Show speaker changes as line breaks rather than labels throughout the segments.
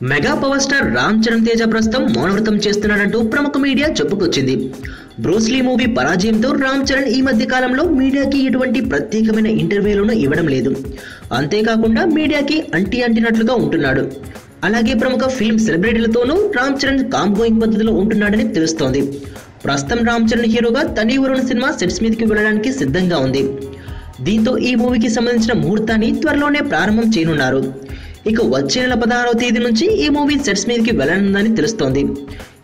Mega power star Ram Charan Teja ప్రస్తుతం మౌనవ్రతం చేస్తున్నాడంటూ ప్రముఖ media చెప్పుకొచ్చింది. బ్రూస్లీ మూవీ పరాజయంతో రామ్ చరణ్ ఈ మధ్య కాలంలో మీడియాకి ఎటువంటి ప్రత్యేకమైన ఇంటర్వ్యూలను ఇవ్వడం లేదు. అంతేకాకుండా మీడియాకి అంటినట్లుగా ఉంటున్నాడు. అలాగే ప్రముఖ ఫిల్మ్ సెలబ్రిటీలతోనూ రామ్ చరణ్ కామ్ గోయింగ్ పద్ధతిలో ఉంటున్నాడని తెలుస్తోంది. ప్రస్తుతం రామ్ చరణ్ హీరోగా తని వరుణ్ సినిమా సెట్స్ మీదకి వెళ్ళడానికి సిద్ధంగా ఉంది. దీంతో ఈ మూవీకి సంబంధించిన ముహూర్తాన్ని త్వరలోనే ప్రారంభం చేయనున్నారు. ఇక వచ్చే నెల 16వ తేదీ నుంచి ఈ మూవీ సెట్స్ మీదకి వెళ్ళనుందని తెలుస్తోంది.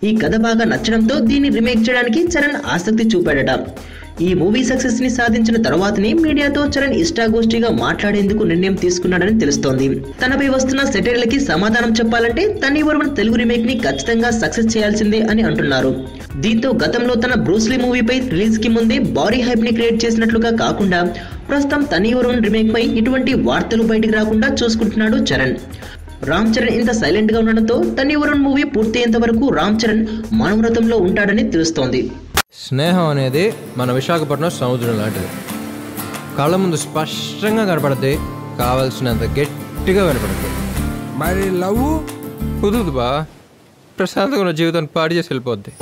ఈ కథ బాగా నచ్చడంతో దీన్ని రీమేక్ చేయడానికి చరణ్ ఆసక్తి చూపాడట. ఈ మూవీ సక్సెస్ ని సాధించిన తర్వాతనే మీడియాతో చరణ్ ఇష్టాగోష్ఠిగా మాట్లాడేందుకు నిర్ణయం తీసుకున్నాడని తెలుస్తోంది. తనపై వస్తున్న సెటైర్లకి సమాధానం చెప్పాలంటే తని వరుణ్ తెలుగు రీమేక్ ని ఖచ్చితంగా సక్సెస్ చేయాల్సిందే అని అంటున్నారు. దీంతో గతంలో తన బ్రూస్లీ మూవీపై రిలీజ్ కి ముందే భారీ హైప్ ని క్రియేట్ చేసినట్లుగా కాకుండా ప్రస్తుతం తని వరుణ్ రీమేక్ పై ఇటువంటి వార్తలు బయటికి రాకుండా చూసుకుంటున్నాడు చరణ్. రామ్ చరణ్ ఇంత సైలెంట్ గా ఉండడంతో తని వరుణ్ మూవీ పూర్తయ్యేంత వరకు రామ్ చరణ్ మౌనవ్రతంలో ఉంటాడని తెలుస్తోంది.
స్నేహం అనేది మన విశాఖపట్నం సముద్రం లాంటిది. కళ్ళ ముందు స్పష్టంగా కనపడుతుంది, కావాల్సినంత గట్టిగా వినపడుతుంది.
మరి లవ్
కుదురుదు బా, ప్రశాంతంగా జీవితాన్ని పాడు చేసి వెళ్ళిపోద్ది.